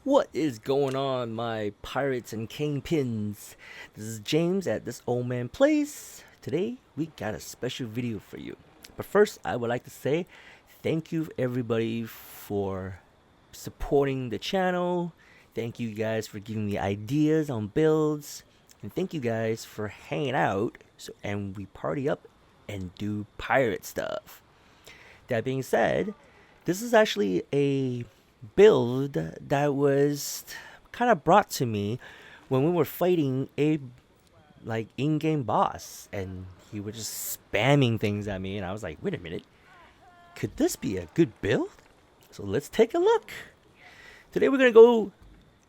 What is going on, my pirates and kingpins? This is James at This Old Man Place. Today, we got a special video for you. But first, I would like to say thank you, everybody, for supporting the channel. Thank you guys for giving me ideas on builds. And thank you guys for hanging out and we party up and do pirate stuff. That being said, this is actually a build that was kind of brought to me when we were fighting a in-game boss, and he was just spamming things at me, and I was like, wait a minute, could this be a good build? So let's take a look. Today we're gonna go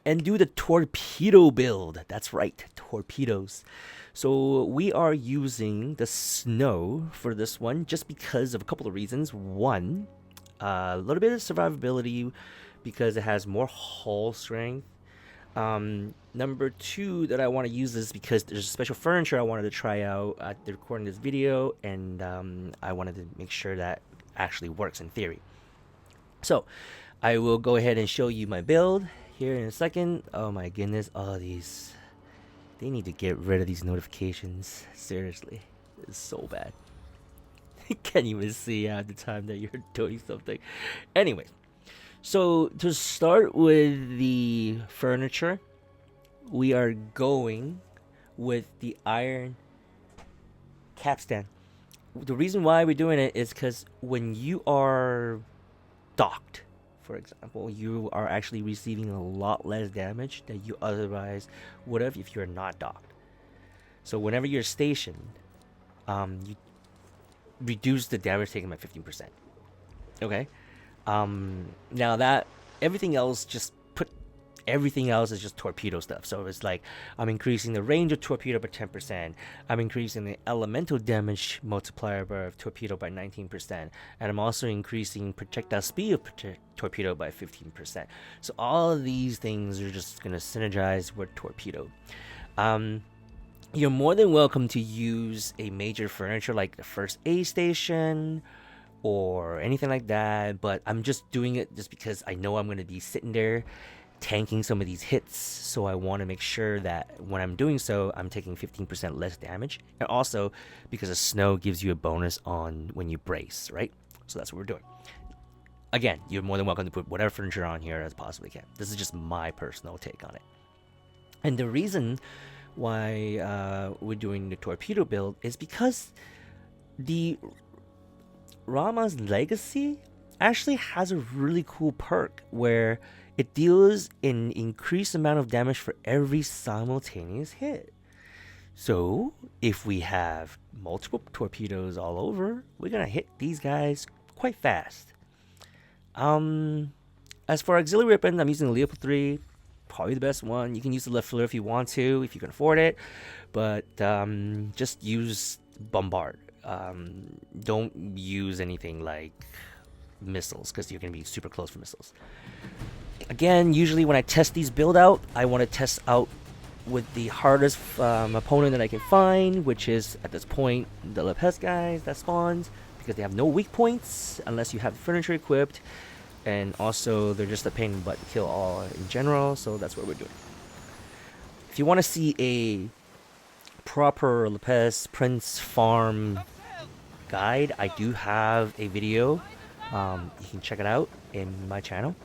and do the torpedo build. That's right, torpedoes. So we are using the snow for this one just because of a couple of reasons. One, a little bit of survivability because it has more hull strength. Number two that I want to use this because there's special furniture I wanted to try out at the recording this video, and I wanted to make sure that actually works in theory. So I will go ahead and show you my build here in a second. Oh my goodness, all these, they need to get rid of these notifications. Seriously, it's so bad. You can't even see at the time that you're doing something. Anyways, so to start with the furniture, we are going with the iron capstan. The reason why we're doing it is because when you are docked, for example, you are actually receiving a lot less damage than you otherwise would have if you're not docked. So whenever you're stationed, you reduce the damage taken by 15%. Okay. Now that everything else is just torpedo stuff. So it's like I'm increasing the range of torpedo by 10%. I'm increasing the elemental damage multiplier of torpedo by 19%, and I'm also increasing projectile speed of torpedo by 15%. So all of these things are just gonna synergize with torpedo. You're more than welcome to use a major furniture like the first aid station or anything like that, but I'm just doing it just because I know I'm going to be sitting there tanking some of these hits, so I want to make sure that when I'm doing so, I'm taking 15% less damage, and also because the snow gives you a bonus on when you brace, right? So that's what we're doing. Again, you're more than welcome to put whatever furniture on here as possibly can. This is just my personal take on it. And the reason why we're doing the torpedo build is because the Rama's Legacy actually has a really cool perk where it deals an increased amount of damage for every simultaneous hit. So if we have multiple torpedoes all over, we're gonna hit these guys quite fast. As for auxiliary weapons, I'm using the Leopold 3. Probably the best one. You can use the left flare if you want to, if you can afford it, but just use bombard. Don't use anything like missiles because you're going to be super close for missiles. Again, usually when I test these build out, I want to test out with the hardest opponent that I can find, which is at this point the Lepes guys that spawns, because they have no weak points unless you have furniture equipped. And also, they're just a pain in the butt to kill all in general, so that's what we're doing. If you want to see a proper Lepes Prince farm guide, I do have a video. You can check it out in my channel,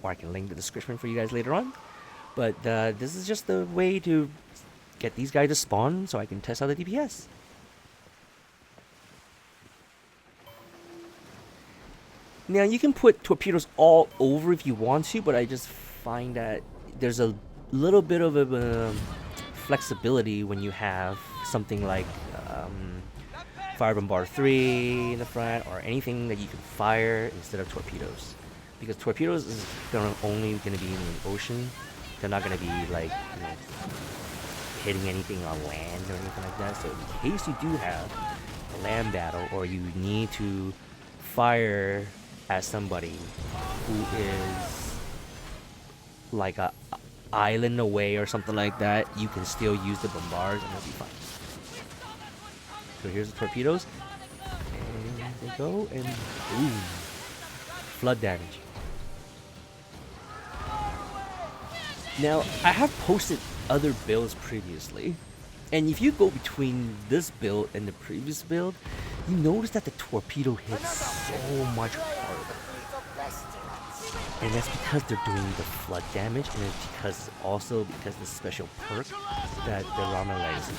or I can link the description for you guys later on. But this is just the way to get these guys to spawn so I can test out the DPS. Now, you can put torpedoes all over if you want to, but I just find that there's a little bit of a flexibility when you have something like Fire Bombard 3 in the front, or anything that you can fire instead of torpedoes. Because torpedoes is only going to be in the ocean. They're not going to be like, hitting anything on land or anything like that. So in case you do have a land battle, or you need to fire as somebody who is like a island away or something like that, you can still use the bombards and it'll be fine. So here's the torpedoes, and they go, and boom, flood damage. Now, I have posted other builds previously, and if you go between this build and the previous build, you notice that the torpedo hits so much harder. And that's because they're doing the flood damage, and it's because the special perk that the Rama Legacy.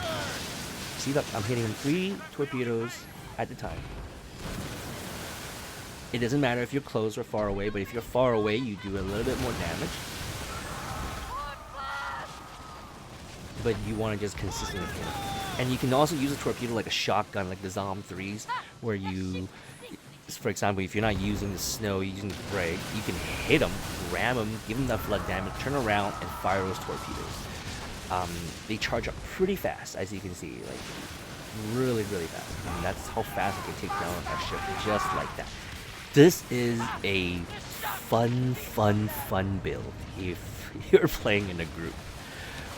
See, look, I'm hitting 3 torpedoes at the time. It doesn't matter if you're close or far away, but if you're far away, you do a little bit more damage. But you want to just consistently hit. And you can also use a torpedo like a shotgun, like the Zom 3s, where you, for example, if you're not using the snow, you're using the brake, you can hit them, ram them, give them that flood damage, turn around, and fire those torpedoes. They charge up pretty fast, as you can see, like really, really fast. And that's how fast you can take down a ship, just like that. This is a fun build if you're playing in a group.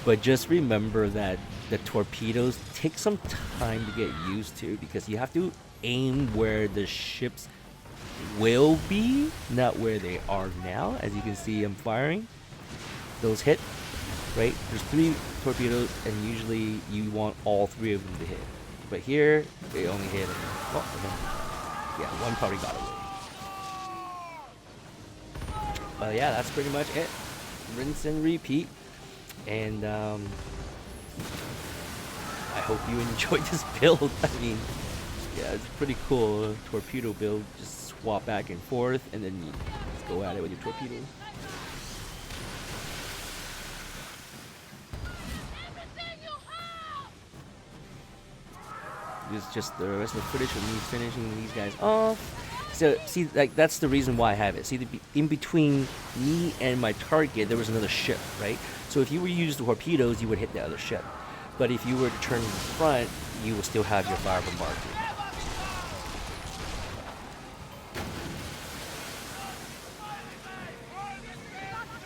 But just remember that the torpedoes take some time to get used to, because you have to aim where the ships will be, not where they are now. As you can see, I'm firing. Those hit, right? There's 3 torpedoes, and usually you want all 3 of them to hit. But here, they only hit, yeah, one probably got away. But yeah, that's pretty much it. Rinse and repeat. And I hope you enjoyed this build. I mean, yeah, it's pretty cool torpedo build. Just swap back and forth, and then you just go at it with your torpedoes. This is just the rest of the footage of me finishing these guys off. So see, like, that's the reason why I have it. See, in between me and my target, there was another ship, right? So if you were to use the torpedoes, you would hit the other ship. But if you were to turn in front, you will still have your fire bombardment.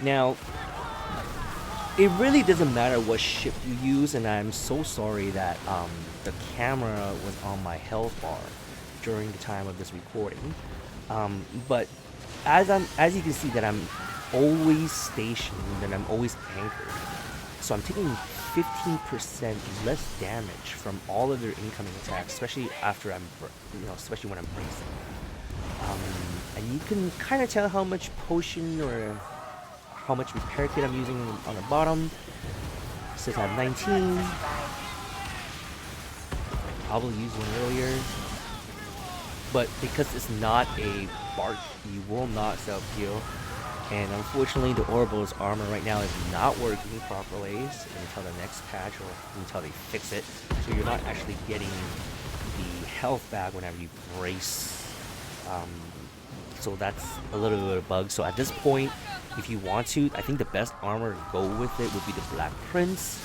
Now, it really doesn't matter what ship you use, and I'm so sorry that the camera was on my health bar during the time of this recording. But as you can see, that I'm always stationed, and I'm always anchored. So I'm taking 15% less damage from all of their incoming attacks, especially after especially when I'm bracing. And you can kind of tell how much potion or how much repair kit I'm using on the bottom. It says I have 19. Probably used one earlier. But because it's not a bark, you will not self-heal. And unfortunately, the Oracle's armor right now is not working properly until the next patch, or until they fix it. So you're not actually getting the health back whenever you brace. So that's a little bit of a bug. So at this point, if you want to, I think the best armor to go with it would be the Black Prince.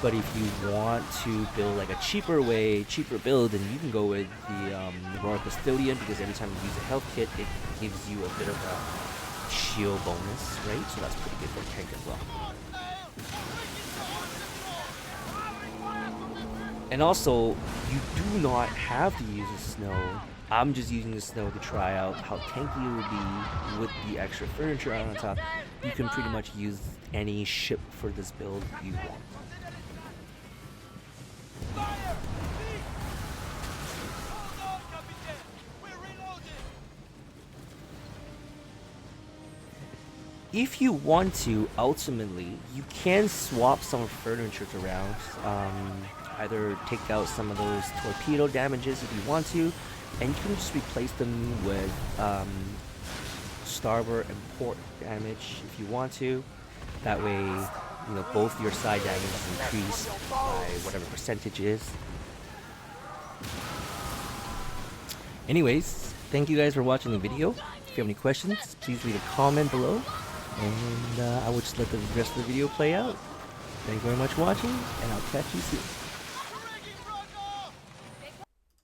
But if you want to build like a cheaper build, then you can go with the Royal Custodian, because every time you use a health kit, it gives you a bit of a shield bonus, right? So that's pretty good for a tank as well. And also, you do not have to use the snow. I'm just using the snow to try out how tanky it will be with the extra furniture on top. You can pretty much use any ship for this build you want. If you want to, ultimately, you can swap some furniture around. Either take out some of those torpedo damages if you want to, and you can just replace them with starboard and port damage if you want to. That way, both your side damage is increased by whatever percentage is. Anyways, thank you guys for watching the video. If you have any questions, please leave a comment below, and I will just let the rest of the video play out. Thank you very much for watching, and I'll catch you soon.